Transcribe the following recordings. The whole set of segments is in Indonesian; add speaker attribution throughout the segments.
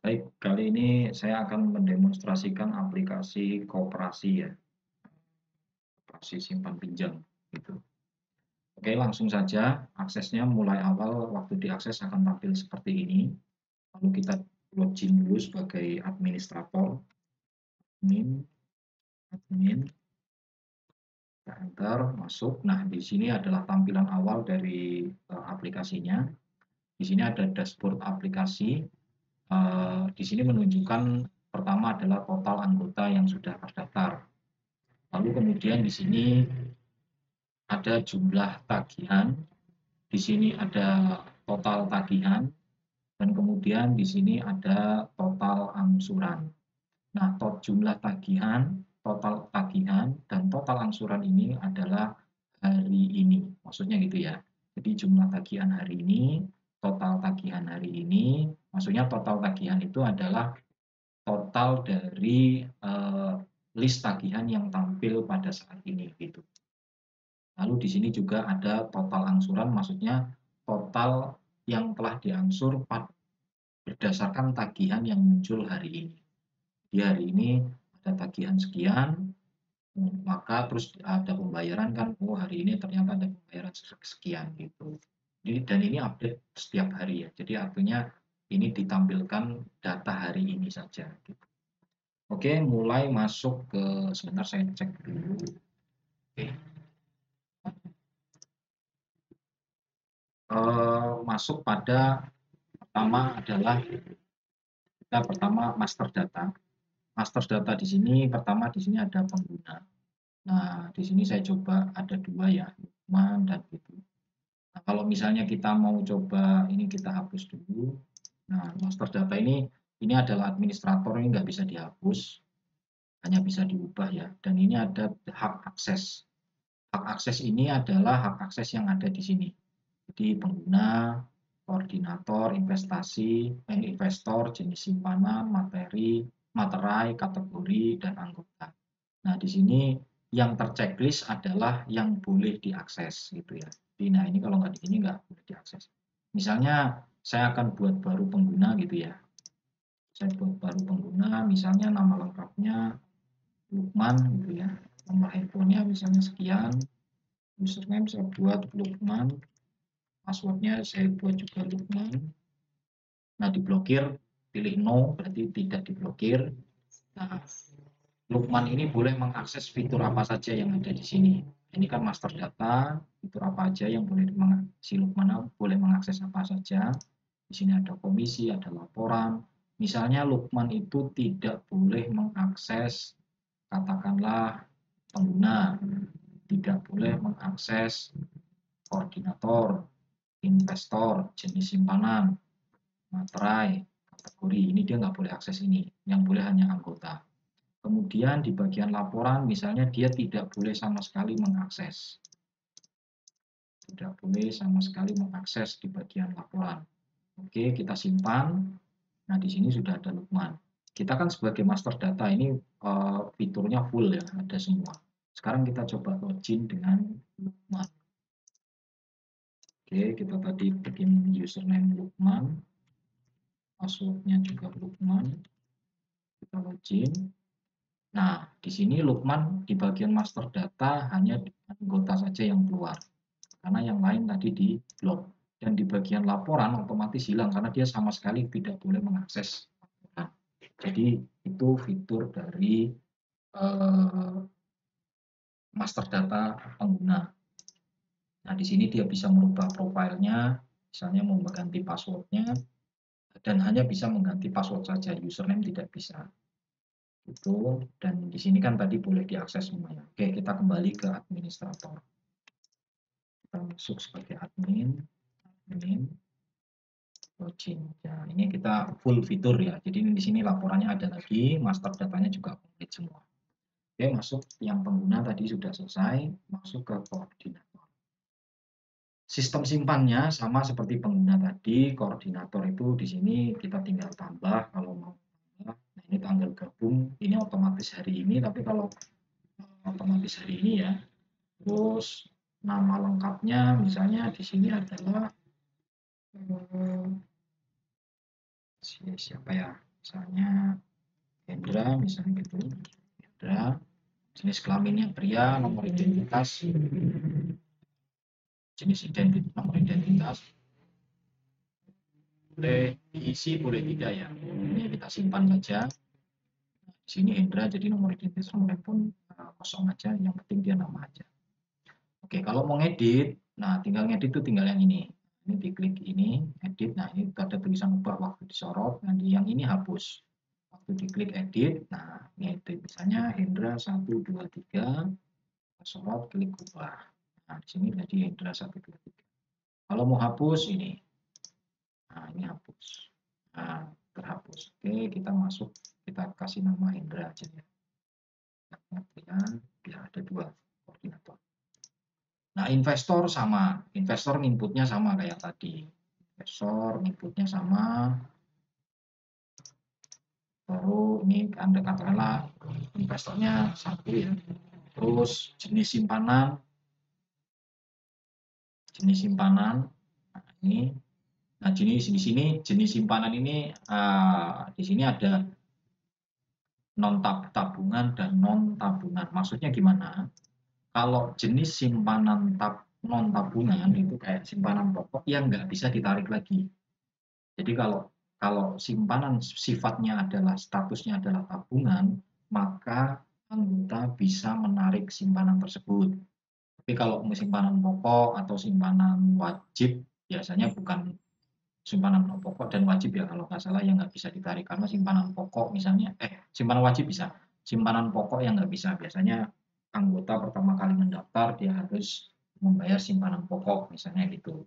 Speaker 1: Baik, kali ini saya akan mendemonstrasikan aplikasi koperasi ya, koperasi simpan pinjam gitu. Oke, langsung saja aksesnya mulai awal waktu diakses akan tampil seperti ini. Lalu kita login dulu sebagai administrator, admin, admin, kita enter, masuk. Nah, di sini adalah tampilan awal dari aplikasinya. Di sini ada dashboard aplikasi. Di sini menunjukkan pertama adalah total anggota yang sudah terdaftar. Lalu kemudian di sini ada jumlah tagihan, di sini ada total tagihan, dan kemudian di sini ada total angsuran. Nah, jumlah tagihan, total tagihan, dan total angsuran ini adalah hari ini. Maksudnya gitu ya. Jadi jumlah tagihan hari ini, total tagihan hari ini, maksudnya total tagihan itu adalah total dari list tagihan yang tampil pada saat ini gitu. Lalu di sini juga ada total angsuran, maksudnya total yang telah diangsur berdasarkan tagihan yang muncul hari ini. Di hari ini ada tagihan sekian, maka terus ada pembayaran kan, oh hari ini ternyata ada pembayaran sekian gitu. Dan ini update setiap hari ya, jadi artinya ini ditampilkan data hari ini saja. Gitu. Oke, mulai masuk ke, sebentar saya cek dulu. Oke. Masuk pada pertama adalah kita pertama master data. Master data di sini pertama di sini ada pengguna. Nah, di sini saya coba ada dua ya, Lukman dan itu. Nah, kalau misalnya kita mau coba ini kita hapus dulu. Nah, master data ini adalah administrator, ini nggak bisa dihapus, hanya bisa diubah ya. Dan ini ada hak akses. Hak akses ini adalah hak akses yang ada di sini. Jadi pengguna, koordinator, investasi, investor, jenis simpanan, materi, materai, kategori, dan anggota. Nah, di sini yang terchecklist adalah yang boleh diakses gitu ya. Jadi, nah ini kalau nggak di sini nggak boleh diakses. Misalnya saya akan buat baru pengguna gitu ya. Saya buat baru pengguna, misalnya nama lengkapnya Lukman gitu ya. Nomor handphonenya misalnya sekian, username saya buat Lukman, passwordnya saya buat juga Lukman. Nah, diblokir, pilih no, berarti tidak diblokir. Nah, Lukman ini boleh mengakses fitur apa saja yang ada di sini. Ini kan master data, fitur apa aja yang boleh si Lukman boleh mengakses apa saja. Di sini ada komisi, ada laporan. Misalnya Lukman itu tidak boleh mengakses, katakanlah pengguna, tidak boleh mengakses koordinator, investor, jenis simpanan, materai, kategori. Ini dia nggak boleh akses ini. Yang boleh hanya anggota. Kemudian di bagian laporan, misalnya dia tidak boleh sama sekali mengakses. Tidak boleh sama sekali mengakses di bagian laporan. Oke, kita simpan. Nah, di sini sudah ada Lukman. Kita kan sebagai master data ini fiturnya full ya, ada semua. Sekarang kita coba login dengan Lukman. Oke, kita tadi bikin username Lukman. Passwordnya juga Lukman. Kita login. Nah, di sini Lukman di bagian master data hanya anggota saja yang keluar. Karena yang lain tadi di blok. Dan di bagian laporan otomatis hilang karena dia sama sekali tidak boleh mengakses laporan. Jadi itu fitur dari master data pengguna. Nah, di sini dia bisa merubah profilnya, misalnya mau mengganti passwordnya, dan hanya bisa mengganti password saja, username tidak bisa. Itu, dan di sini kan tadi boleh diakses semuanya. Oke, kita kembali ke administrator. Kita masuk sebagai admin, login. Ya, ini kita full fitur ya. Jadi di sini laporannya ada lagi, master datanya juga komplit semua. Oke, masuk yang pengguna tadi sudah selesai, masuk ke koordinator. Sistem simpannya sama seperti pengguna tadi, koordinator itu di sini kita tinggal tambah kalau mau. Nah, ini tanggal gabung, ini otomatis hari ini, tapi kalau otomatis hari ini ya. Terus nama lengkapnya misalnya di sini adalah siapa ya? misalnya Hendra, misalnya gitu. Hendra, jenis kelaminnya pria, nomor identitas, nomor identitas, boleh diisi, boleh tidak ya. Ini kita simpan saja. Di sini Hendra, jadi nomor identitas, nomor handphone kosong aja, yang penting dia nama aja. Oke, kalau mau ngedit, nah tinggal ngedit itu tinggal yang ini. Ini diklik ini, edit. Nah ini ada tulisan ubah waktu disorot, nanti yang ini hapus. Waktu diklik edit, nah ini edit. Misalnya Hendra 1, 2, 3, sorot, klik ubah. Nah di sini jadi Hendra 1, 2, 3. Kalau mau hapus ini, nah ini hapus. Nah terhapus. Oke, kita masuk, kita kasih nama Hendra aja ya. Biar ada dua koordinator. Nah, investor sama. Investor inputnya sama kayak tadi. Investor inputnya sama. Baru ini Anda katakanlah investornya 1 ya. Terus jenis simpanan. Nah, ini. Nah, jenis di sini jenis simpanan ini di sini ada non tabungan dan non tabungan. Maksudnya gimana? Kalau jenis simpanan non tabungan itu kayak simpanan pokok yang nggak bisa ditarik lagi. Jadi kalau simpanan sifatnya adalah statusnya adalah tabungan, maka anggota bisa menarik simpanan tersebut. Tapi kalau simpanan pokok atau simpanan wajib, biasanya bukan simpanan pokok dan wajib ya, kalau nggak salah yang nggak bisa ditarik. Karena simpanan pokok misalnya, simpanan wajib bisa, simpanan pokok yang nggak bisa. Biasanya anggota pertama kali mendaftar, dia harus membayar simpanan pokok, misalnya gitu.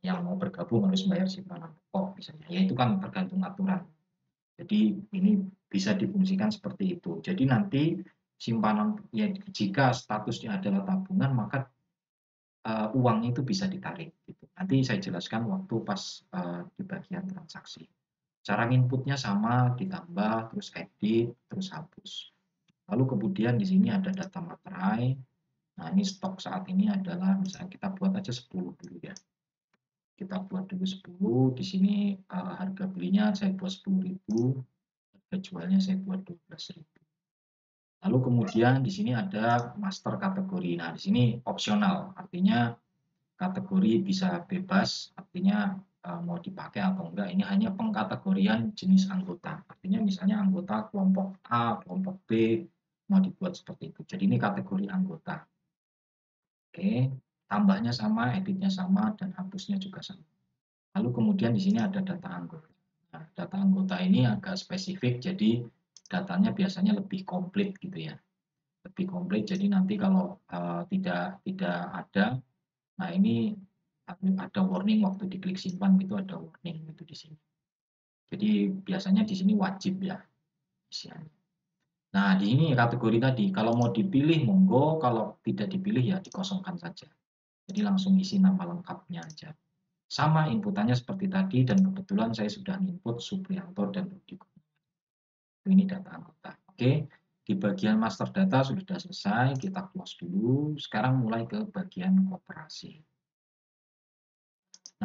Speaker 1: Yang mau bergabung harus bayar simpanan pokok misalnya. Ya itu kan tergantung aturan. Jadi ini bisa difungsikan seperti itu. Jadi nanti simpanan ya jika statusnya adalah tabungan maka uangnya itu bisa ditarik. Gitu. Nanti saya jelaskan waktu pas di bagian transaksi. Cara inputnya sama, ditambah, terus edit, terus hapus. Lalu kemudian di sini ada data materai. Nah ini stok saat ini adalah misalnya kita buat aja 10 dulu ya. Kita buat dulu 10, di sini harga belinya saya buat 10.000, harga jualnya saya buat 12.000. Lalu kemudian di sini ada master kategori. Nah, di sini opsional, artinya kategori bisa bebas, artinya mau dipakai atau enggak. Ini hanya pengkategorian jenis anggota. Artinya misalnya anggota kelompok A, kelompok B, mau dibuat seperti itu. Jadi ini kategori anggota. Oke, tambahnya sama, editnya sama, dan hapusnya juga sama. Lalu kemudian di sini ada data anggota. Nah, data anggota ini agak spesifik, jadi datanya biasanya lebih komplit gitu ya. Lebih komplit, jadi nanti kalau tidak ada, nah ini ada warning waktu diklik simpan gitu, ada warning gitu di sini. Jadi biasanya di sini wajib ya isiannya. Nah di ini kategori tadi, kalau mau dipilih monggo, kalau tidak dipilih ya dikosongkan saja. Jadi langsung isi nama lengkapnya aja. Sama inputannya seperti tadi dan kebetulan saya sudah input Supriyanto dan Rudi. Ini data anggota. Oke, di bagian master data sudah selesai, kita close dulu. Sekarang mulai ke bagian koperasi.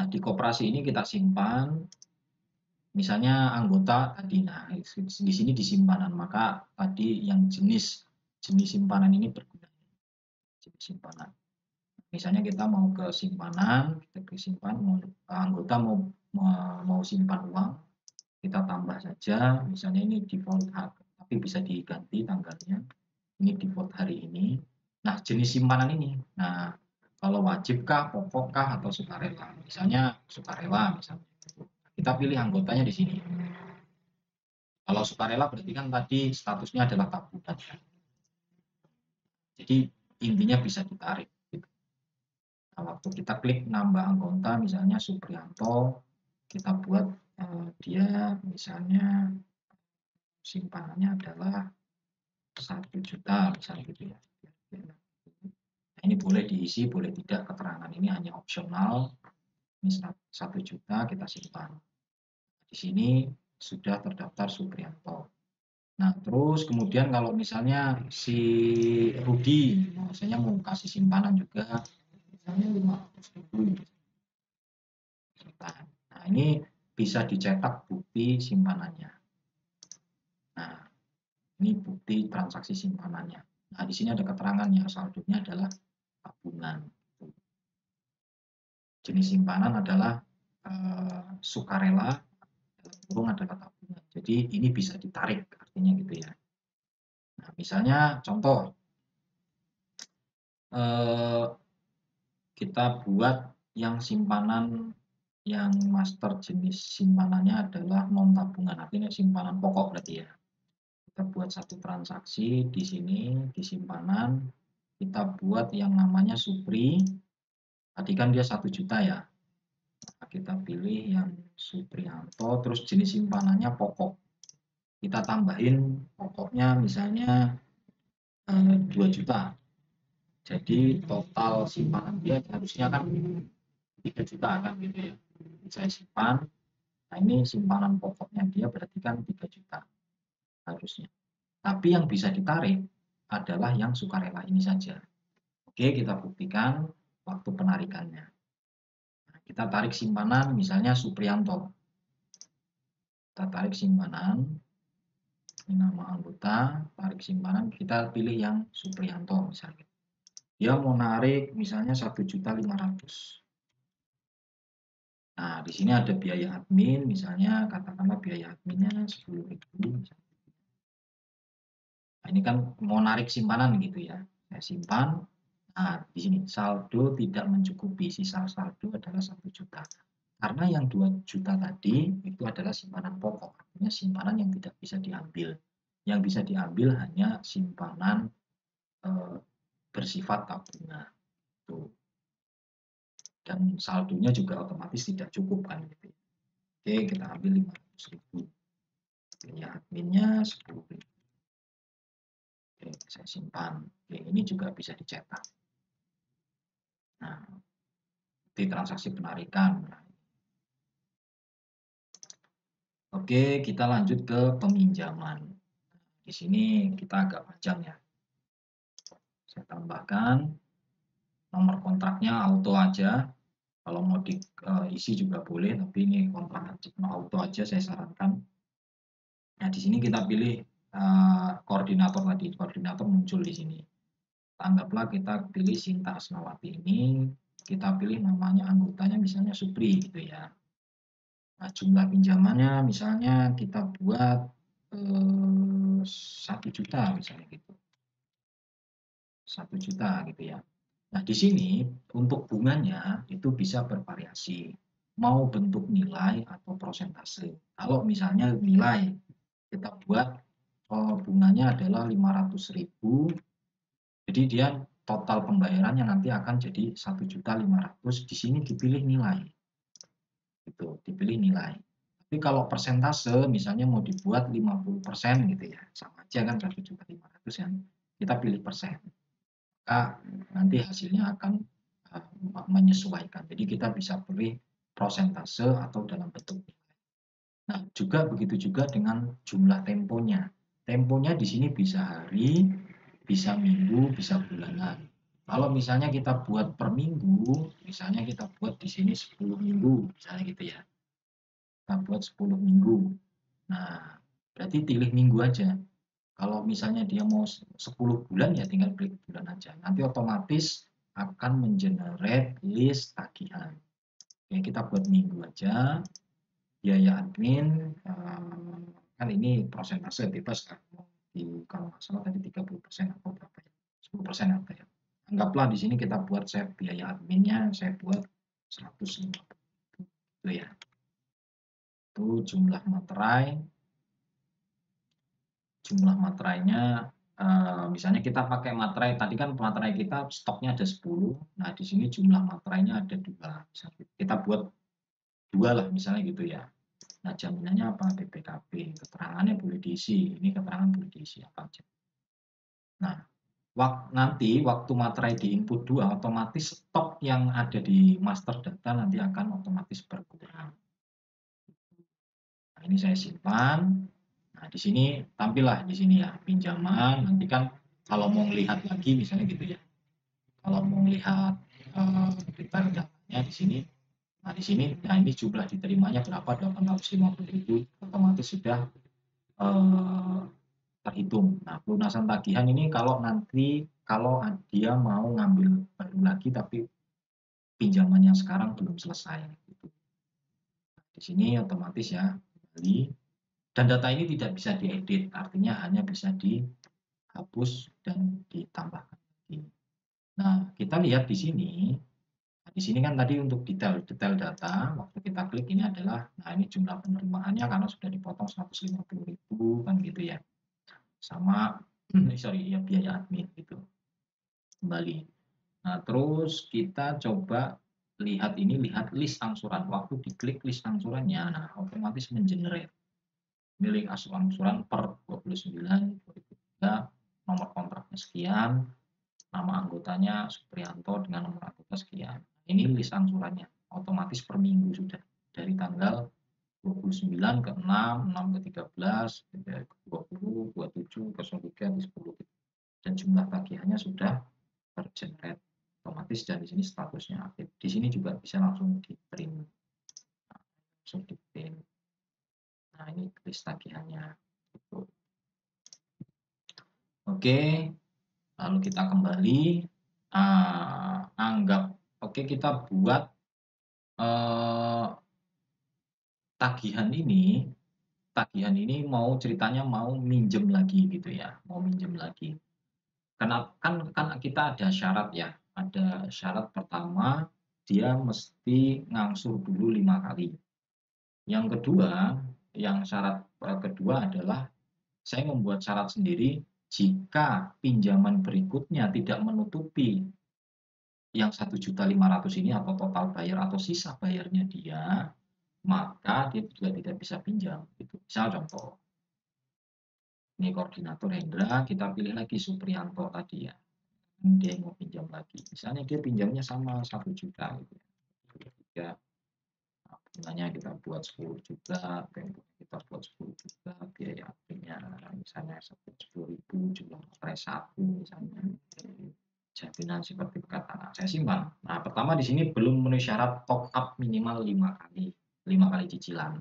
Speaker 1: Nah, di koperasi ini kita simpan misalnya anggota tadi. Nah, di sini di simpanan, maka tadi yang jenis simpanan ini berguna. Jenis simpanan. Misalnya kita mau ke simpanan, kita ke simpan, anggota mau simpan uang, kita tambah saja, misalnya ini default tapi bisa diganti tanggalnya, ini default hari ini. Nah, jenis simpanan ini, nah kalau wajibkah, pokokkah, atau sukarela, misalnya sukarela, misalnya kita pilih anggotanya di sini. Kalau sukarela berarti kan tadi statusnya adalah tabungan, jadi intinya bisa ditarik. Nah, waktu kita klik nambah anggota, misalnya Supriyanto, kita buat dia misalnya simpanannya adalah 1 juta misalnya gitu ya. Nah, ini boleh diisi, boleh tidak, keterangan ini hanya opsional. Ini 1 juta kita simpan. Di sini sudah terdaftar Supriyanto. Nah, terus kemudian kalau misalnya si Rudi, misalnya mau kasih simpanan juga, misalnya 500.000. Nah, ini bisa dicetak bukti simpanannya. Ini bukti transaksi simpanannya. Nah, di sini ada keterangannya, saldonya adalah tabungan. Jenis simpanan adalah sukarela, dalam kurung adalah tabungan. Jadi ini bisa ditarik, artinya gitu ya. Nah, misalnya contoh, kita buat yang simpanan yang master jenis simpanannya adalah non tabungan, artinya simpanan pokok berarti ya. Kita buat satu transaksi di sini di simpanan, kita buat yang namanya Supri. Tadi kan dia 1 juta ya. Nah, kita pilih yang Suprianto, terus jenis simpanannya pokok. Kita tambahin pokoknya misalnya 2 juta. Jadi total simpanan dia harusnya kan 3 juta kan gitu ya. Saya simpan. Nah, ini simpanan pokoknya dia berarti kan 3 juta harusnya. Tapi yang bisa ditarik adalah yang sukarela ini saja. Oke, kita buktikan waktu penarikannya. Nah, kita tarik simpanan misalnya Suprianto. Kita tarik simpanan, ini nama anggota, tarik simpanan, kita pilih yang Suprianto misalnya. Dia mau narik misalnya 1.500.000. Nah, di sini ada biaya admin, misalnya katakanlah biaya adminnya 10.000. Nah, ini kan mau narik simpanan gitu ya. Saya simpan. Nah, di sini saldo tidak mencukupi, sisa saldo adalah 1 juta. Karena yang 2 juta tadi itu adalah simpanan pokok, artinya simpanan yang tidak bisa diambil. Yang bisa diambil hanya simpanan bersifat tabungan. Tuh. Dan saldonya juga otomatis tidak cukup kan gitu. Oke, kita ambil 500.000. Biaya adminnya 10.000. Oke, saya simpan. Oke, ini juga bisa dicetak. Nah, di transaksi penarikan. Oke, kita lanjut ke peminjaman. Di sini kita agak panjang ya. Saya tambahkan nomor kontraknya auto aja. Kalau mau diisi juga boleh, tapi ini kontrak auto aja saya sarankan. Nah, di sini kita pilih koordinator tadi. Koordinator muncul di sini. Anggaplah kita pilih Sinta Asnawati ini, kita pilih namanya anggotanya misalnya Supri gitu ya. Nah, jumlah pinjamannya misalnya kita buat 1 juta misalnya gitu. 1 juta gitu ya. Nah, di sini untuk bunganya itu bisa bervariasi. Mau bentuk nilai atau persentase. Kalau misalnya nilai kita buat bunganya adalah 500.000. Jadi dia total pembayarannya nanti akan jadi 1.500.000. Di sini dipilih nilai. Gitu, dipilih nilai. Tapi kalau persentase misalnya mau dibuat 50% gitu ya. Sama aja kan 1.500.000 kan. Kita pilih persen. Maka nanti hasilnya akan menyesuaikan. Jadi kita bisa pilih prosentase atau dalam bentuk nilai. Nah, juga begitu juga dengan jumlah temponya. Temponya di sini bisa hari, bisa minggu, bisa bulanan. Kalau misalnya kita buat per minggu, misalnya kita buat di sini 10 minggu, misalnya gitu ya. Kita buat 10 minggu. Nah, berarti pilih minggu aja. Kalau misalnya dia mau 10 bulan ya tinggal klik bulan aja. Nanti otomatis akan mengenerate list tagihan. Oke, kita buat minggu aja. Biaya admin kan ini prosentase bebas kan. Kalau nggak salah tadi 30% atau berapa ya? 10% apa ya? Anggaplah di sini kita buat saya biaya adminnya saya buat 150 itu ya. Itu jumlah materai. Jumlah materainya misalnya kita pakai materai tadi kan materai kita stoknya ada 10. Nah, di sini jumlah materainya ada 2. Misalnya kita buat 2 lah misalnya gitu ya. Nah, jaminannya apa? BPKB. Keterangannya boleh diisi. Ini keterangan boleh diisi apa aja. Nah, nanti waktu materai di input 2 otomatis stok yang ada di master data nanti akan otomatis berkurang. Nah, ini saya simpan. Nah, di sini tampillah di sini ya pinjaman. Nanti kan kalau mau lihat lagi misalnya gitu ya. Kalau mau lihat detail datanya di sini. Nah, di sini nah ini jumlah diterimanya berapa 850.000 otomatis sudah terhitung. Nah, pelunasan tagihan ini kalau dia mau ngambil baru lagi tapi pinjaman yang sekarang belum selesai. Gitu. Di sini otomatis ya kembali, dan data ini tidak bisa diedit, artinya hanya bisa dihapus dan ditambahkan lagi. Nah, kita lihat di sini. Di sini kan tadi untuk detail data, waktu kita klik ini adalah, nah ini jumlah penerimaannya karena sudah dipotong 150.000 kan gitu ya. Sama, sorry ya biaya admin gitu. Kembali. Nah, terus kita coba lihat list angsuran. Waktu diklik list angsurannya, nah otomatis mengenerate milik angsuran per 29, 2003, nomor kontraknya sekian, nama anggotanya Supriyanto dengan nomor anggota sekian. Ini list angsurannya, otomatis per minggu sudah. Dari tanggal 29 ke 6, 6 ke 13, ke 20, 27, ke 03, ke 10. Dan jumlah tagihannya sudah tergenerate otomatis, dan di sini statusnya aktif. Di sini juga bisa langsung di print. Langsung di print. Nah, ini list tagihannya. Oke, lalu kita kembali. Oke, kita buat tagihan ini mau ceritanya mau minjem lagi gitu ya, mau minjem lagi. Karena kan kita ada syarat ya, ada syarat pertama dia mesti ngangsur dulu 5 kali. Yang kedua, syarat kedua adalah saya membuat syarat sendiri, jika pinjaman berikutnya tidak menutupi yang 1.500.000 ini atau total bayar atau sisa bayarnya dia, maka dia juga tidak bisa pinjam. Gitu. Misal contoh, ini koordinator Hendra, kita pilih lagi Supriyanto tadi ya. Dia mau pinjam lagi. Misalnya dia pinjamnya sama 1 juta. Gitu. Bunganya kita buat 10 juta, kita buat 10 juta, biaya adminnya misalnya 10.000, jumlah materai 1 misalnya. Jaminan seperti perkataan saya simpan. Nah, pertama di sini belum memenuhi syarat top up minimal 5 kali cicilan.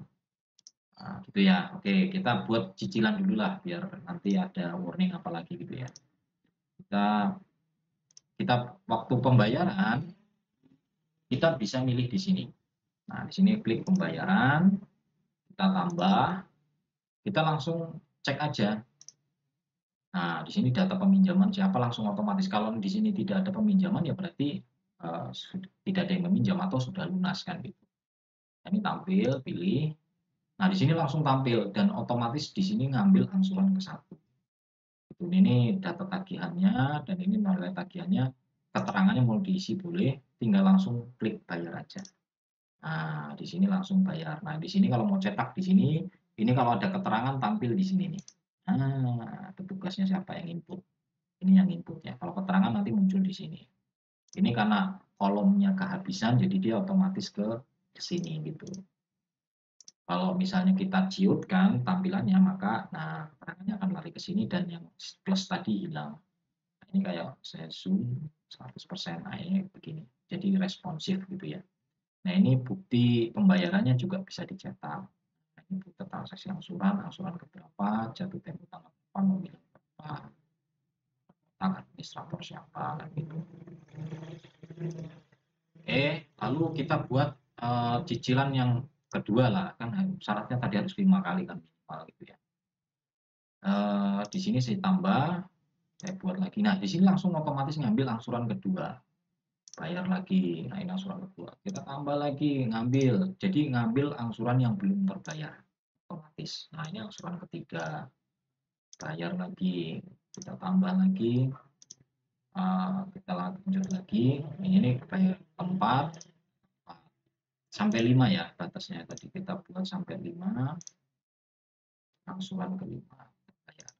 Speaker 1: Nah, gitu ya. Oke, kita buat cicilan dulu lah biar nanti ada warning apalagi gitu ya. Kita waktu pembayaran kita bisa milih di sini. Nah, di sini klik pembayaran, kita tambah, kita langsung cek aja. Nah, di sini data peminjaman siapa, langsung otomatis. Kalau di sini tidak ada peminjaman ya berarti tidak ada yang meminjam atau sudah lunas kan gitu. Ini tampil, pilih. Nah, di sini langsung tampil dan otomatis di sini ngambil angsuran ke 1. Ini data tagihannya dan ini nilai tagihannya, keterangannya mau diisi boleh, tinggal langsung klik bayar aja. Nah, di sini langsung bayar. Nah, di sini kalau mau cetak di sini, ini kalau ada keterangan tampil di sini nih. Nah, petugasnya siapa yang input? Ini yang input ya. Kalau keterangan nanti muncul di sini. Ini karena kolomnya kehabisan, jadi dia otomatis ke sini gitu. Kalau misalnya kita ciutkan tampilannya, maka nah keterangannya akan lari ke sini dan yang plus tadi hilang. Nah, ini kayak saya zoom 100%, nah ini begini. Jadi responsif gitu ya. Nah, ini bukti pembayarannya juga bisa dicetak. Nah, ini bukti transaksi angsuran ke berapa, jatuh tempo tanggal berapa, nominal berapa, administrator siapa, kan gitu. Lalu kita buat cicilan yang kedua lah, kan syaratnya tadi harus 5 kali kan minimal gitu ya. Di sini saya tambah, saya buat lagi. Nah, di sini langsung otomatis ngambil angsuran kedua. Bayar lagi, nah ini angsuran kedua, kita tambah lagi, ngambil, jadi ngambil angsuran yang belum terbayar otomatis. Nah, ini angsuran ketiga, bayar lagi, kita tambah lagi, kita lanjut lagi, ini bayar 4 sampai 5 ya batasnya, tadi kita buat sampai 5, angsuran kelima bayar.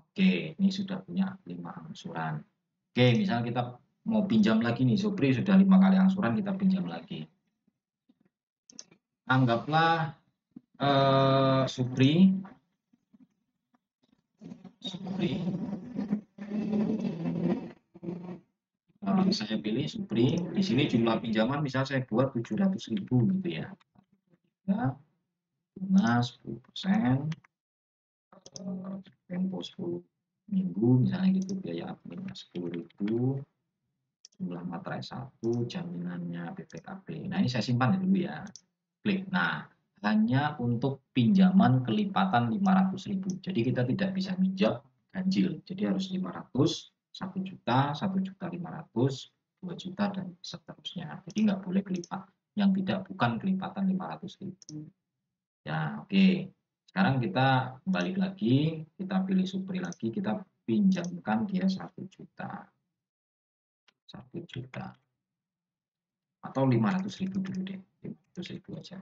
Speaker 1: Oke, ini sudah punya 5 angsuran. Oke, misalnya kita mau pinjam lagi nih, Supri sudah 5 kali angsuran, kita pinjam lagi. Anggaplah Supri, saya pilih Supri. Di sini jumlah pinjaman misal saya buat 700.000 gitu ya. Bunga 10%, tempo 10 minggu misalnya gitu, biaya adminnya 10.000, jumlah materai 1, jaminannya BPKB. Nah, ini saya simpan dulu ya. Klik. Nah, hanya untuk pinjaman kelipatan 500.000. Jadi kita tidak bisa minjam ganjil. Jadi harus 500, 1 juta, 1.500.000, 2 juta dan seterusnya. Jadi nggak boleh kelipat. Yang tidak bukan kelipatan 500.000. Ya, oke. Sekarang kita balik lagi, kita pilih Supri lagi, kita pinjamkan dia 1 juta. 1 juta. Atau 500.000 dulu deh. 500.000 aja.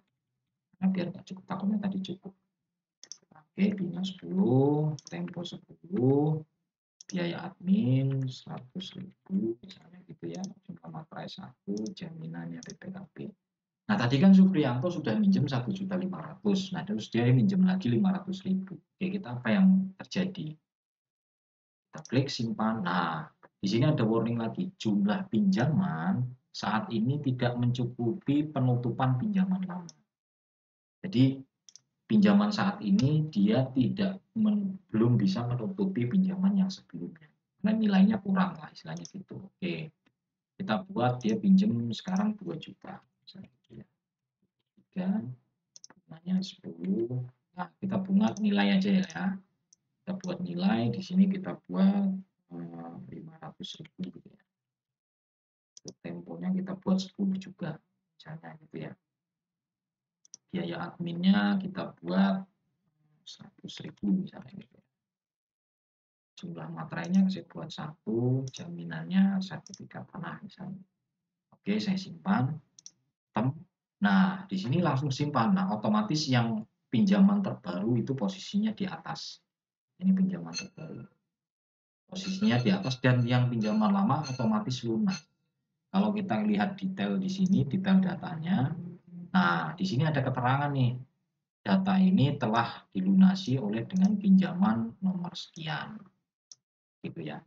Speaker 1: Nah, biar nggak cukup, takutnya tadi cukup. Oke, bina 10, tempo 10, biaya admin 100.000 misalnya gitu ya, jumlah materai 1, jaminannya BPKB. Nah, tadi kan Supriyanto sudah minjem 1.500.000. Nah, terus dia minjem lagi 500.000. Oke, kita apa yang terjadi? Kita klik simpan. Nah, di sini ada warning lagi, jumlah pinjaman saat ini tidak mencukupi penutupan pinjaman lama. Jadi pinjaman saat ini dia belum bisa menutupi pinjaman yang sebelumnya. Karena nilainya kurang lah istilahnya gitu. Oke, kita buat dia pinjam sekarang 2 juta. Misalnya gitu ya. 3, bunganya 10. Nah, kita bunga nilai aja ya. Kita buat nilai, di sini kita buat 500.000 gitu ya. Temponya kita buat 10 juga. Misalnya gitu ya. Biaya adminnya kita buat 100.000 misalnya gitu ya. Jumlah materainya saya buat 1, jaminannya sertifikat tanah misalnya. Oke, saya simpan. Nah, di sini langsung simpan. Nah, otomatis yang pinjaman terbaru itu posisinya di atas. Ini pinjaman terbaru. Posisinya di atas dan yang pinjaman lama otomatis lunas. Kalau kita lihat detail di sini, detail datanya. Nah, di sini ada keterangan nih. Data ini telah dilunasi oleh dengan pinjaman nomor sekian. Gitu ya.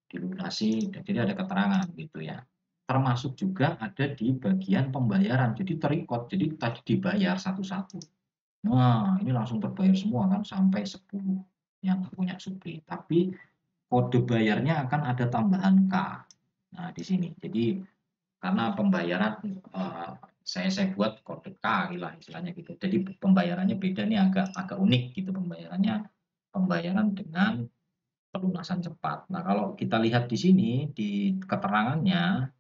Speaker 1: Dilunasi, jadi ada keterangan gitu ya. Termasuk juga ada di bagian pembayaran. Jadi terikot, jadi tadi dibayar satu-satu. Nah, ini langsung terbayar semua kan sampai 10 yang punya Supri. Tapi kode bayarnya akan ada tambahan K. Nah, di sini. Jadi karena pembayaran saya buat kode K lah istilahnya gitu. Jadi pembayarannya beda nih, agak unik gitu pembayaran dengan pelunasan cepat. Nah, kalau kita lihat di sini di keterangannya,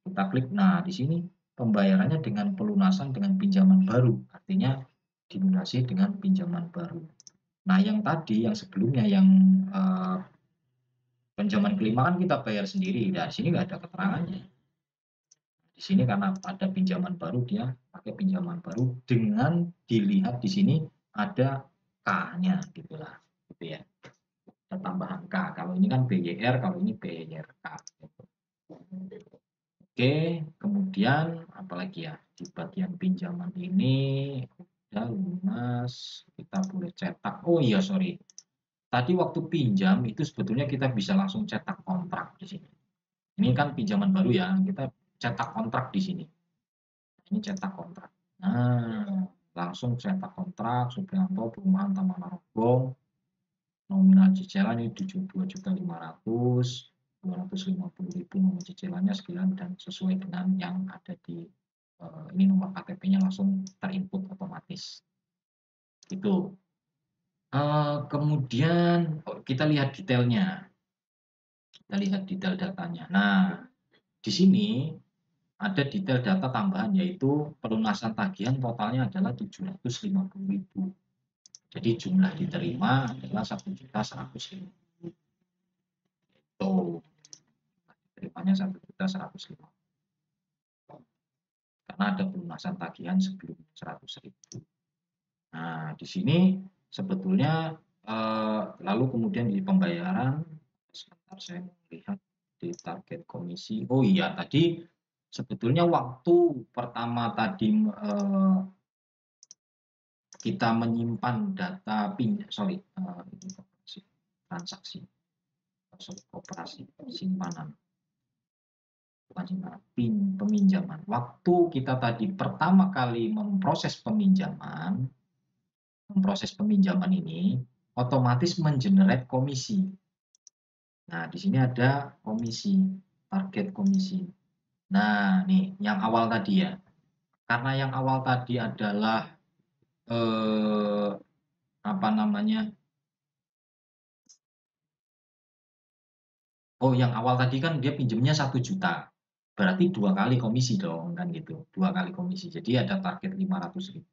Speaker 1: kita klik. Nah, di sini pembayarannya dengan pelunasan dengan pinjaman baru. Artinya dilunasi dengan pinjaman baru. Nah, yang tadi yang sebelumnya yang pinjaman kelima kan kita bayar sendiri. Nah, di sini nggak ada keterangannya. Di sini karena ada pinjaman baru, dia pakai pinjaman baru dengan dilihat di sini ada K-nya gitulah, gitu ya. Ada tambahan K. Kalau ini kan BYR, kalau ini BYRK. Gitu. Oke, kemudian apalagi ya di bagian pinjaman ini udah lunas, kita boleh cetak. Oh iya, sorry. Tadi waktu pinjam itu sebetulnya kita bisa langsung cetak kontrak di sini. Ini kan pinjaman baru ya, kita cetak kontrak di sini. Ini cetak kontrak. Nah, langsung cetak kontrak Supriyanto Perumahan Taman Narogong. Nominal cicilan ini 2.500.000, 250.000 nomor cicilannya sekian dan sesuai dengan yang ada di ini nomor KTP-nya langsung terinput otomatis. Itu. Kemudian kita lihat detailnya. Kita lihat detail datanya. Nah, di sini ada detail data tambahan yaitu pelunasan tagihan totalnya adalah 750.000. Jadi jumlah diterima adalah 1.150.000. Itu diterimanya 1.150.000. Karena ada pelunasan tagihan sebelum 100.000. Nah, di sini sebetulnya lalu kemudian di pembayaran, sebentar saya melihat di target komisi. Oh iya, tadi sebetulnya waktu pertama tadi kita menyimpan data transaksi, koperasi simpanan, bukan simpanan, peminjaman. Waktu kita tadi pertama kali memproses peminjaman ini, otomatis mengenerate komisi. Nah, di sini ada komisi, target komisi. Nah, nih yang awal tadi ya. Karena yang awal tadi adalah apa namanya? Oh, yang awal tadi kan dia pinjemnya 1 juta. Berarti 2 kali komisi dong, kan gitu. 2 kali komisi. Jadi ada target 500.000.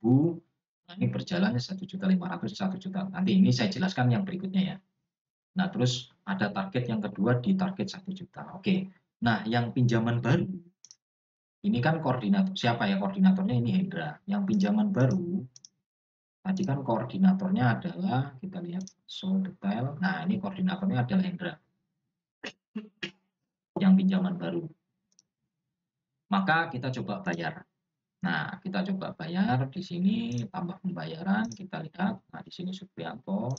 Speaker 1: Nah, ini berjalannya 1.500.000, 1 juta. Nanti ini saya jelaskan yang berikutnya ya. Nah, terus ada target yang kedua di target 1 juta. Oke. Nah, yang pinjaman baru ini kan koordinator siapa ya koordinatornya ini Hendra. Yang pinjaman baru tadi kan koordinatornya adalah kita lihat show detail. Nah, ini koordinatornya adalah Hendra. Yang pinjaman baru. Maka kita coba bayar. Nah, kita coba bayar di sini tambah pembayaran kita lihat. Nah, di sini Suprianto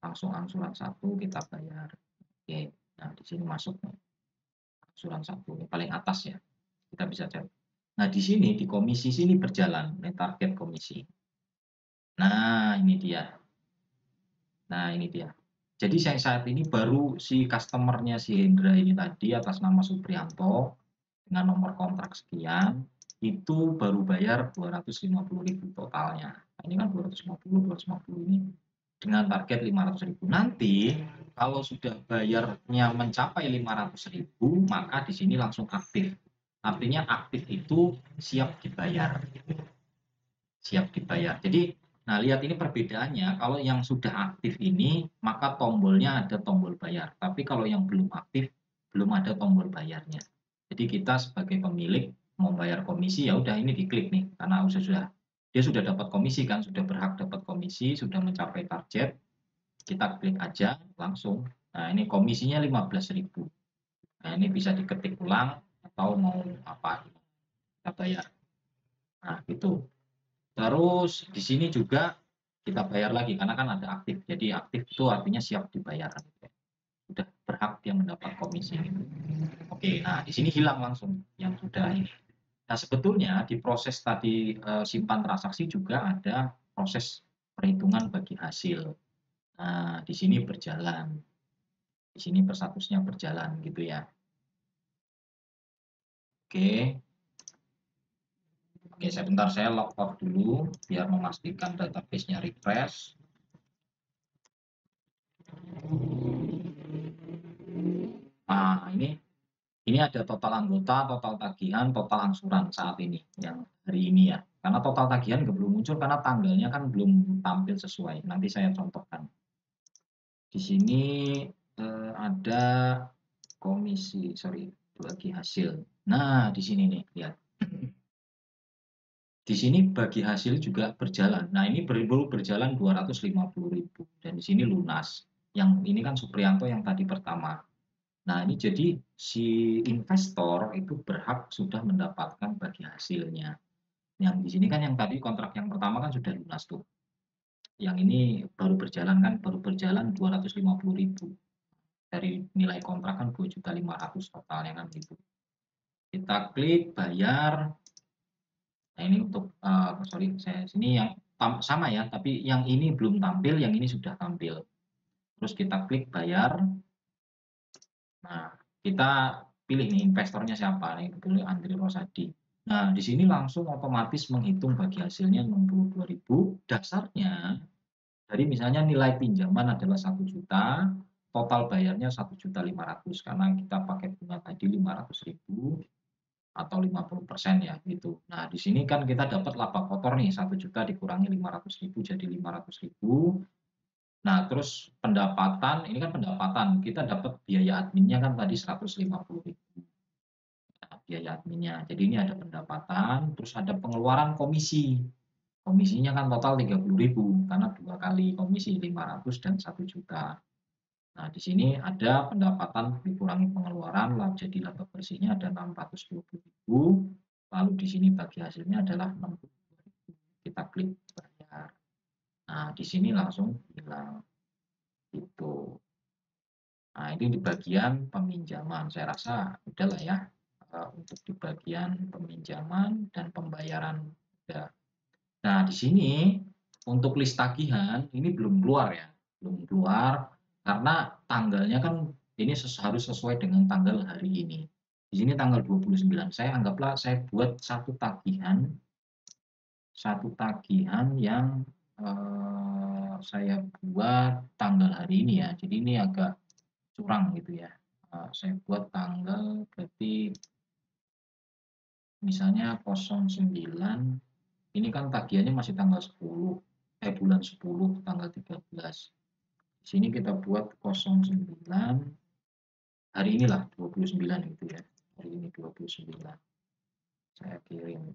Speaker 1: langsung angsuran 1 kita bayar. Oke. Nah, di sini masuk nih. Angsuran 1 yang paling atas ya. Kita bisa cek. Nah, di sini di komisi sini berjalan ini target komisi. Nah, ini dia. Nah, ini dia. Jadi saya saat ini baru si customer-nya si Hendra ini tadi atas nama Suprianto dengan nomor kontrak sekian itu baru bayar 250.000 totalnya. Nah, ini kan 250 ini dengan target 500.000. Nanti kalau sudah bayarnya mencapai 500.000 maka di sini langsung aktif. Artinya aktif itu siap dibayar. Siap dibayar. Jadi nah, lihat ini perbedaannya, kalau yang sudah aktif ini, maka tombolnya ada tombol bayar. Tapi kalau yang belum aktif, belum ada tombol bayarnya. Jadi kita sebagai pemilik mau bayar komisi, ya udah ini diklik nih, karena dia sudah dapat komisi kan, sudah berhak dapat komisi, sudah mencapai target, kita klik aja langsung. Nah, ini komisinya 15.000. Nah, ini bisa diketik ulang atau mau apa, kita bayar. Nah, gitu. Terus di sini juga kita bayar lagi karena kan ada aktif. Jadi aktif itu artinya siap dibayar. Sudah berhak dia mendapat komisi. Oke, nah di sini hilang langsung yang sudah ini. Nah, sebetulnya di proses tadi simpan transaksi juga ada proses perhitungan bagi hasil. Nah, di sini berjalan. Di sini statusnya berjalan gitu ya. Oke. Oke, sebentar saya log off dulu biar memastikan database-nya refresh. Nah, ini ada total anggota, total tagihan, total angsuran saat ini yang hari ini ya. Karena total tagihan belum muncul karena tanggalnya kan belum tampil sesuai. Nanti saya contohkan. Di sini ada komisi, bagi hasil. Nah, di sini nih, lihat. Di sini bagi hasil juga berjalan. Nah, ini berjalan 250.000 dan di sini lunas. Yang ini kan Suprianto yang tadi pertama. Nah, ini jadi si investor itu berhak sudah mendapatkan bagi hasilnya. Yang di sini kan yang tadi kontrak yang pertama kan sudah lunas tuh. Yang ini baru berjalan 250.000. Dari nilai kontrak kan 2.500.000 totalnya kan gitu. Kita klik bayar. Nah, ini untuk saya sini yang sama ya, tapi yang ini belum tampil, yang ini sudah tampil. Terus kita klik bayar. Nah, kita pilih nih investornya siapa nih, pilih Andri Rosadi. Nah, di sini langsung otomatis menghitung bagi hasilnya 62.000. Dasarnya dari misalnya nilai pinjaman adalah 1 juta, total bayarnya 1.500.000 karena kita pakai bunga tadi 500.000 atau 50% ya gitu. Nah, di sini kan kita dapat laba kotor nih 1 juta dikurangi 500.000 jadi 500.000. Nah, terus pendapatan, ini kan pendapatan, kita dapat biaya adminnya kan tadi 150.000. Nah, biaya adminnya. Jadi ini ada pendapatan, terus ada pengeluaran komisi. Komisinya kan total 30.000 karena 2 kali komisi 500 dan 1 juta. Nah, di sini ada pendapatan dikurangi pengeluaran, jadi laba bersihnya ada 620.000. Lalu di sini bagi hasilnya adalah 62.000. Kita klik bayar. Nah, di sini langsung hilang. Itu. Nah, ini di bagian peminjaman. Saya rasa udahlah ya untuk di bagian peminjaman dan pembayaran. Udah. Nah, di sini untuk list tagihan ini belum keluar ya. belum keluar karena tanggalnya kan ini harus sesuai dengan tanggal hari ini. Di sini tanggal 29. Saya anggaplah saya buat satu tagihan yang saya buat tanggal hari ini ya. Jadi ini agak curang gitu ya. Saya buat tanggal berarti misalnya 09, ini kan tagihannya masih tanggal 10, bulan 10 tanggal 13. Di sini kita buat 09 hari inilah 29 gitu ya. Hari ini 29. Saya kirim.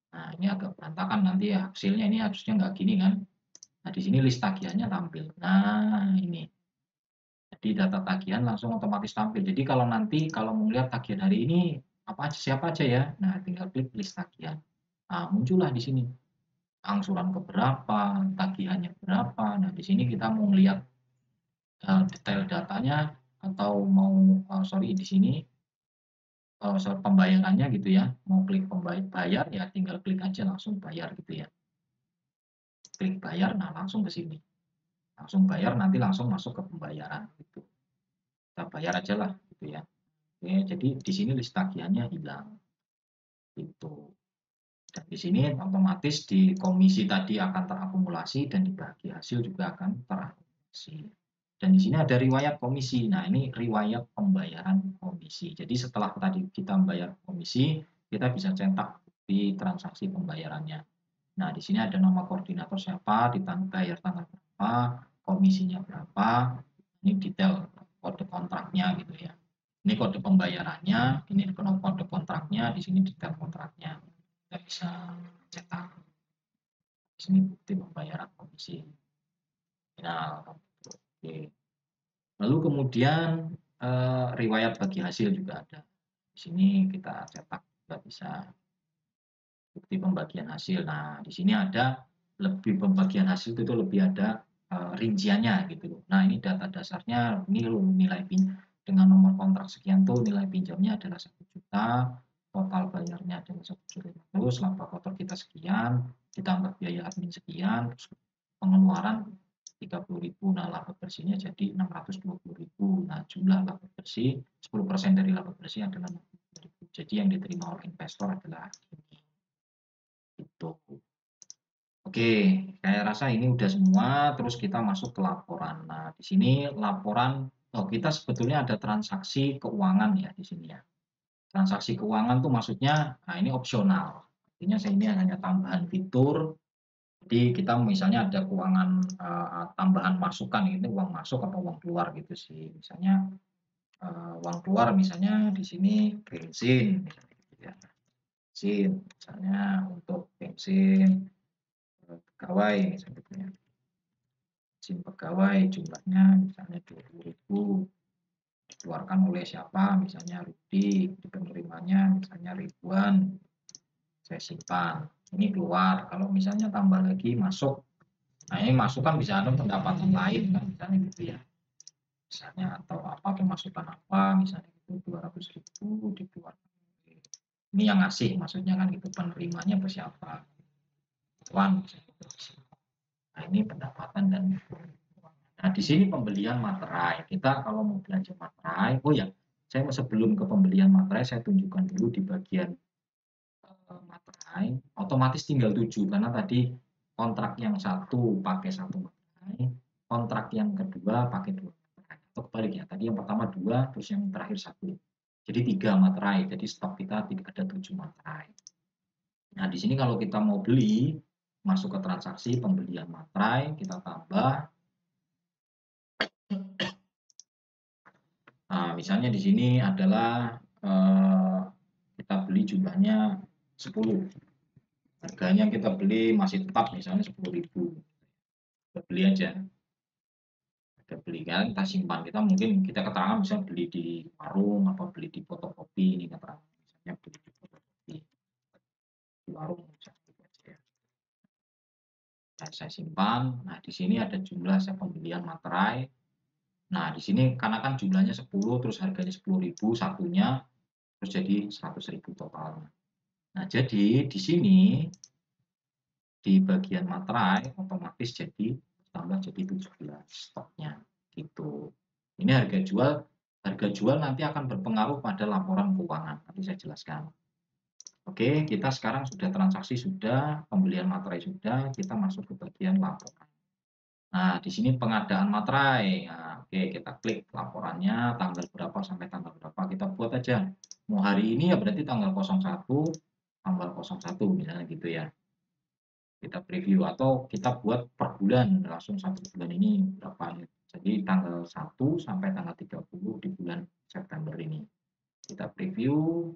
Speaker 1: Nah, ini agak berantakan nanti ya. Hasilnya ini harusnya nggak gini kan. Nah, di sini list tagihannya tampil. Nah, ini. Jadi data tagihan langsung otomatis tampil. Jadi kalau nanti kalau mau lihat tagihan hari ini apa aja siapa aja ya. Nah, tinggal klik list tagihan. Nah, muncullah di sini angsuran keberapa, tagihannya berapa. Nah, di sini kita mau lihat detail datanya atau mau di sini pembayarannya gitu ya. Mau klik bayar ya tinggal klik aja langsung bayar gitu ya. Klik bayar, nah langsung ke sini. Langsung bayar nanti langsung masuk ke pembayaran gitu. Kita bayar aja lah gitu ya. Oke, jadi di sini list tagihannya hilang. Gitu. Dan di sini otomatis di komisi tadi akan terakumulasi dan di bagian hasil juga akan terakumulasi. Dan di sini ada riwayat komisi. Nah, ini riwayat pembayaran komisi. Jadi setelah tadi kita membayar komisi, kita bisa cetak di transaksi pembayarannya. Nah, di sini ada nama koordinator siapa, bayar tanggal berapa, komisinya berapa, ini detail kode kontraknya gitu ya. Ini kode pembayarannya, ini kode kontraknya, di sini detail kontraknya. Kita bisa cetak. Di sini bukti pembayaran komisi. Nah, oke. Lalu kemudian riwayat bagi hasil juga ada. Di sini kita cetak juga bisa bukti pembagian hasil. Nah, di sini ada lebih pembagian hasil itu lebih ada rinciannya gitu. Nah, ini data dasarnya ini nilai dengan nomor kontrak sekian tuh nilai pinjamnya adalah 1 juta, total bayarnya adalah 1.500.000, laba kotor kita sekian, ditambah biaya admin sekian, terus pengeluaran 30.000, nah laba bersihnya jadi 620.000. Nah, jumlah laba bersih 10% dari laba bersih adalah 60.000. Jadi yang diterima oleh investor adalah ini. Itu. Oke, saya rasa ini udah semua. Terus kita masuk ke laporan. Nah, di sini laporan, kita sebetulnya ada transaksi keuangan ya di sini ya. Transaksi keuangan tuh maksudnya, nah ini opsional. Artinya saya ini hanya tambahan fitur. Jadi kita misalnya ada keuangan tambahan masukan, ini uang masuk atau uang keluar gitu sih. Misalnya uang keluar misalnya di sini bensin, misalnya gitu ya. Bensin, misalnya untuk bensin pegawai misalnya gitu ya. Izin pegawai jumlahnya misalnya 20.000 dikeluarkan oleh siapa misalnya Rudi, di penerimanya misalnya ribuan, saya simpan, ini keluar. Kalau misalnya tambah lagi masuk, nah ini masuk kan bisa ada pendapatan lain kan misalnya gitu ya, misalnya atau apa pemasukan apa misalnya itu 200.000 dikeluarkan, ini yang ngasih maksudnya kan gitu, penerimanya siapa, tuan misalnya gitu. Nah, ini pendapatan dan nah, di sini pembelian materai. Kita kalau mau belanja materai, oh ya, saya sebelum ke pembelian materai, saya tunjukkan dulu di bagian materai, otomatis tinggal 7, karena tadi kontrak yang satu pakai 1 materai, kontrak yang kedua pakai 2 materai. Atau kebalik ya, tadi yang pertama 2, terus yang terakhir 1. Jadi 3 materai, jadi stok kita tidak ada 7 materai. Nah, di sini kalau kita mau beli, masuk ke transaksi pembelian materai, kita tambah. Nah, misalnya di sini adalah kita beli jumlahnya 10. Harganya kita beli masih tetap misalnya 10.000. Kita beli aja. Kita beli kan, kita simpan. Kita mungkin kita keterangan bisa beli di warung atau beli di fotokopi, ini keterangan misalnya beli di fotokopi di warung misalnya gitu aja ya. Nah, saya simpan. Nah, di sini ada jumlah saya pembelian materai. Nah, di sini karena kan jumlahnya 10 terus harganya 10.000 satunya, terus jadi 100.000 total. Nah, jadi di sini di bagian materai otomatis jadi tambah jadi 17 stoknya gitu. Ini harga jual nanti akan berpengaruh pada laporan keuangan, nanti saya jelaskan. Oke, kita sekarang sudah transaksi sudah, pembelian materai sudah, kita masuk ke bagian laporan. Nah, di sini pengadaan materai. Nah, oke, kita klik laporannya tanggal berapa sampai tanggal berapa, kita buat aja. Mau hari ini ya berarti tanggal 01, tanggal 01 misalnya gitu ya. Kita preview atau kita buat per bulan, langsung 1 bulan ini berapa. Jadi tanggal 1 sampai tanggal 30 di bulan September ini. Kita preview,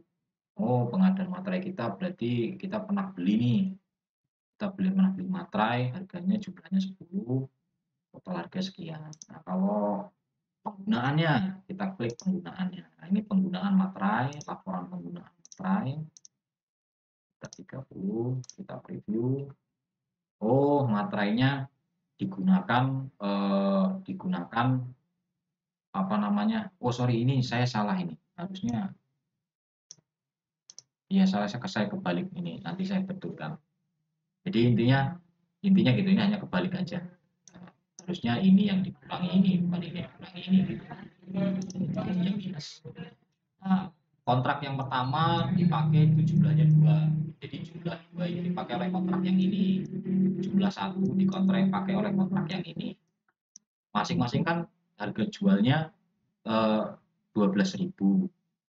Speaker 1: oh pengadaan materai kita berarti kita pernah beli nih. Kita pernah beli materai, harganya jumlahnya 10, total harga sekian. Nah, kalau penggunaannya, kita klik penggunaannya. Nah, ini penggunaan materai, laporan penggunaan materai. Kita 30, kita preview. Oh, materainya digunakan apa namanya? Oh, sorry, ini saya salah ini. Harusnya ya saya kebalik ini. Nanti saya betulkan. Jadi intinya gitu, ini hanya kebalik aja. Harusnya ini yang dikurangi ini, bukan ini yang dikurangi ini gitu. Ini yang minus. Nah, kontrak yang pertama dipakai itu jumlahnya 2. Jadi jumlah 2 ini dipakai oleh kontrak yang ini, jumlah 1 dipakai oleh kontrak yang ini. Masing-masing kan harga jualnya 12.000.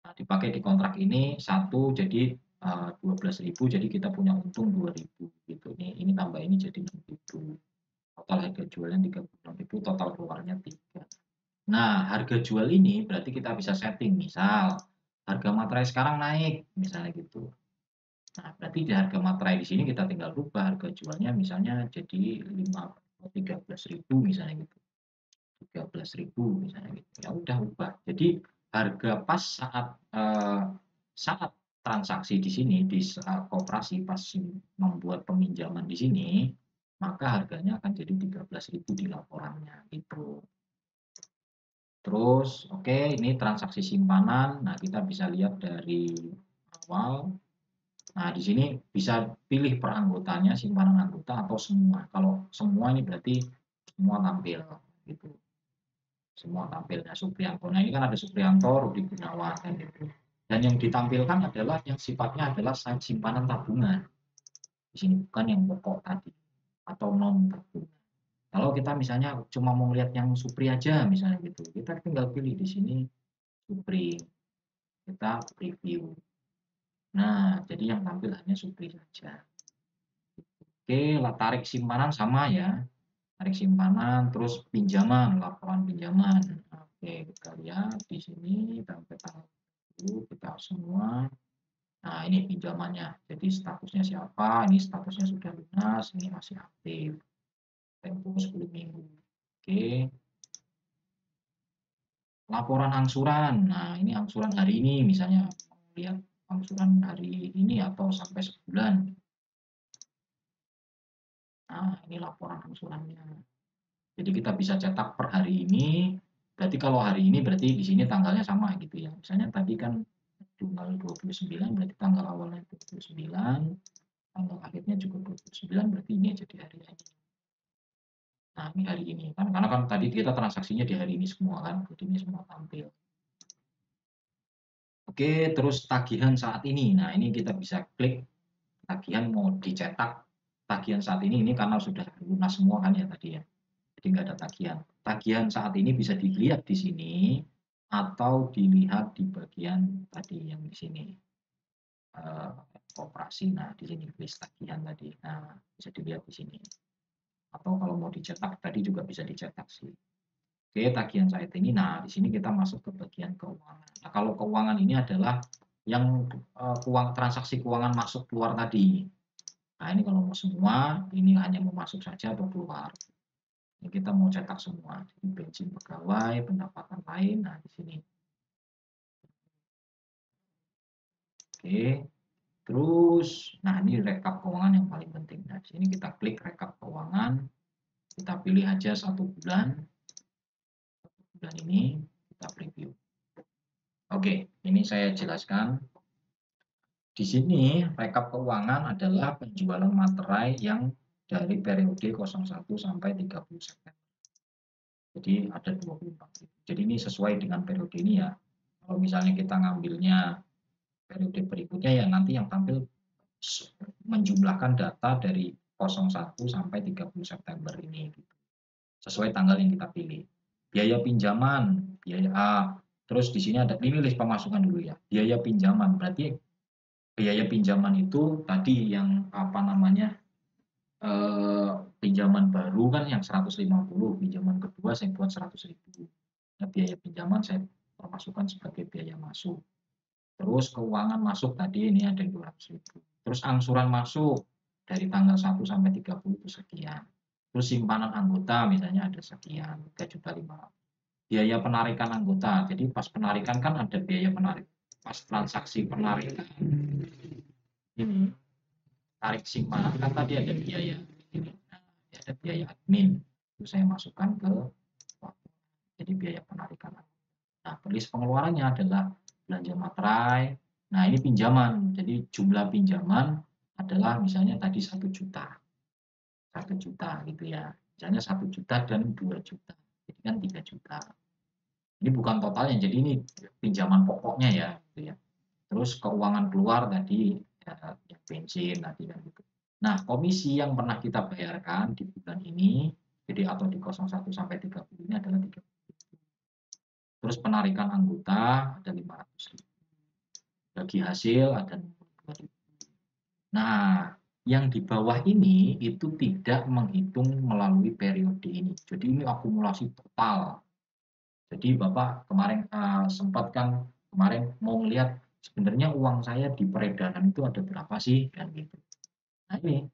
Speaker 1: Nah, dipakai di kontrak ini 1 jadi 12.000, jadi kita punya untung 2.000 gitu. Ini tambah ini jadi 6.000. Total harga jualnya 36.000, total keluarnya 3. Nah, harga jual ini berarti kita bisa setting, misal harga materai sekarang naik, misalnya gitu. Nah, berarti di harga materai di sini kita tinggal rubah harga jualnya misalnya jadi 13.000 misalnya gitu. 13.000 misalnya gitu. Ya udah ubah. Jadi harga pas saat transaksi di sini di saat koperasi pas membuat peminjaman di sini, maka harganya akan jadi 13.000 di laporannya itu. Terus, oke, ini transaksi simpanan. Nah, kita bisa lihat dari awal. Nah, di sini bisa pilih per anggotanya, simpanan anggota atau semua. Kalau semua ini berarti semua tampil gitu. Semua tampil. Nah, Supriyanto. Nah, ini kan ada Supriyanto, Rudi Gunawan kan gitu. Dan yang ditampilkan adalah yang sifatnya adalah simpanan tabungan. Di sini bukan yang pokok tadi atau non tabungan. Kalau kita misalnya cuma mau lihat yang Supri aja misalnya gitu, kita tinggal pilih di sini Supri, kita preview. Nah, jadi yang tampil hanya Supri saja. Oke, lah tarik simpanan sama ya. Tarik simpanan, terus pinjaman, laporan pinjaman. Oke, kita lihat di sini sampai tanggal 10 kita semua. Nah, ini pinjamannya. Jadi statusnya siapa? Ini statusnya sudah lunas, ini masih aktif. Tempo 10 minggu. Oke. Laporan angsuran. Nah, ini angsuran hari ini misalnya lihat angsuran hari ini atau sampai sebulan. Nah, ini laporan angsurannya. Jadi kita bisa cetak per hari ini. Berarti kalau hari ini berarti di sini tanggalnya sama gitu ya. Misalnya tadi kan tanggal 29 berarti tanggal awalnya 29, tanggal akhirnya juga 29 berarti ini jadi hari ini. Nah, ini hari ini kan karena kan tadi kita transaksinya di hari ini semua kan. Jadi ini semua tampil. Oke, terus tagihan saat ini. Nah, ini kita bisa klik tagihan mau dicetak. Tagihan saat ini karena sudah lunas semua kan ya tadi ya. Jadi nggak ada tagihan. Tagihan saat ini bisa dilihat di sini atau dilihat di bagian tadi yang di sini. Koperasi. Nah, di sini list tagihan tadi. Nah, bisa dilihat di sini. Atau kalau mau dicetak tadi juga bisa dicetak sih. Oke, tagihan saat ini. Nah, di sini kita masuk ke bagian keuangan. Nah, kalau keuangan ini adalah yang transaksi keuangan masuk keluar tadi. Nah, ini kalau mau semua, ini hanya mau masuk saja atau keluar. Ini kita mau cetak semua. Jadi bensin pegawai, pendapatan lain. Nah, di sini. Oke. Terus, nah ini rekap keuangan yang paling penting. Nah, di sini kita klik rekap keuangan. Kita pilih aja 1 bulan. 1 bulan ini kita preview. Oke, ini saya jelaskan. Di sini rekap keuangan adalah penjualan materai yang dari periode 01 sampai 30 September. Jadi ada 24.000. Jadi ini sesuai dengan periode ini ya. Kalau misalnya kita ngambilnya periode berikutnya ya nanti yang tampil menjumlahkan data dari 01 sampai 30 September ini gitu. Sesuai tanggal yang kita pilih. Biaya pinjaman, biaya A. Terus di sini ada ini list pemasukan dulu ya. Biaya pinjaman berarti biaya pinjaman itu tadi yang apa namanya? Pinjaman baru kan yang 150, pinjaman kedua saya buat 100.000. Nah, biaya pinjaman saya masukkan sebagai biaya masuk. Terus keuangan masuk tadi ini ada 200.000. Terus angsuran masuk dari tanggal 1 sampai 30 itu sekian. Terus simpanan anggota misalnya ada sekian, 3.500.000. Biaya penarikan anggota. Jadi pas penarikan kan ada biaya penarik. Pas transaksi penarikan ini tarik simpanan kan tadi ada biaya ini. Nah, ada biaya admin. Itu saya masukkan ke jadi biaya penarikan. Nah, list pengeluarannya adalah belanja materai. Nah, ini pinjaman. Jadi jumlah pinjaman adalah misalnya tadi 1 juta. 1 juta gitu ya. Misalnya 1 juta dan 2 juta. Jadi kan 3 juta. Ini bukan totalnya, jadi ini pinjaman pokoknya ya. Gitu ya. Terus keuangan keluar tadi ya, bensin tadi kan gitu. Nah, komisi yang pernah kita bayarkan di bulan ini, jadi atau di 01 sampai 30 ini adalah 30. Terus penarikan anggota ada 500.000. Bagi hasil ada 2.000. Nah, yang di bawah ini itu tidak menghitung melalui periode ini. Jadi ini akumulasi total. Jadi Bapak kemarin sempat kan kemarin mau lihat sebenarnya uang saya di peredaran itu ada berapa sih kan gitu. Nah ini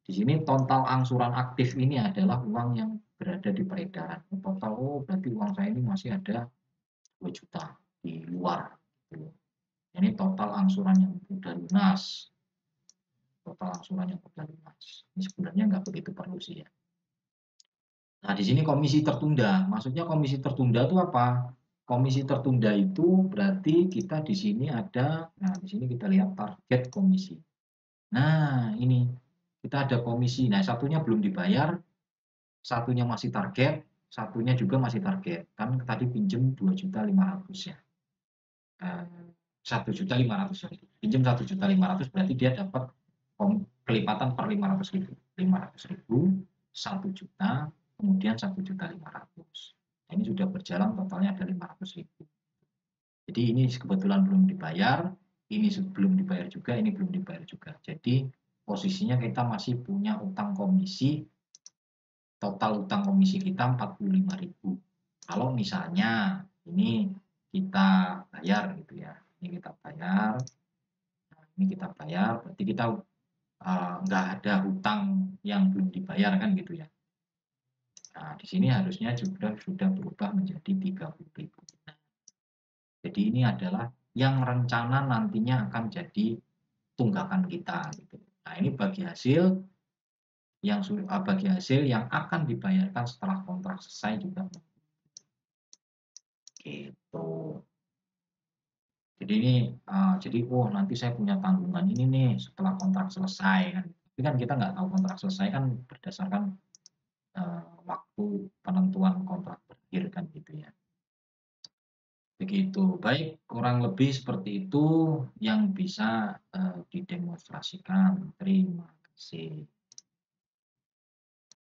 Speaker 1: di sini total angsuran aktif ini adalah uang yang berada di peredaran. Total berarti uang saya ini masih ada 2 juta di luar. Gitu. Ini total angsuran yang sudah lunas. Total angsuran yang sudah lunas. Ini sebenarnya nggak begitu perlu sih ya. Nah, di sini komisi tertunda. Maksudnya komisi tertunda itu apa? Komisi tertunda itu berarti kita di sini ada, nah di sini kita lihat target komisi. Nah, ini kita ada komisi. Nah, satunya belum dibayar, satunya masih target, satunya juga masih target. Kan tadi pinjem 2.500.000 ya. 1.500.000 pinjam 1.500.000 berarti dia dapat kelipatan per 500.000 1 juta kemudian 1.500.000 ini sudah berjalan totalnya ada 500.000 jadi ini kebetulan belum dibayar ini belum dibayar juga ini belum dibayar juga jadi posisinya kita masih punya utang komisi total utang komisi kita 45.000 kalau misalnya ini kita bayar gitu ya ini kita bayar, ini kita bayar, berarti kita nggak ada hutang yang belum dibayar kan gitu ya. Nah, di sini harusnya juga sudah berubah menjadi 30.000. Jadi ini adalah yang rencana nantinya akan jadi tunggakan kita. Gitu. Nah ini bagi hasil yang akan dibayarkan setelah kontrak selesai juga. Gitu. Jadi ini nanti saya punya tanggungan ini nih setelah kontrak selesai kan. Tapi kan kita nggak tahu kontrak selesai kan berdasarkan waktu penentuan kontrak berakhir kan gitu ya. Begitu. Baik, kurang lebih seperti itu yang bisa didemonstrasikan. Terima kasih.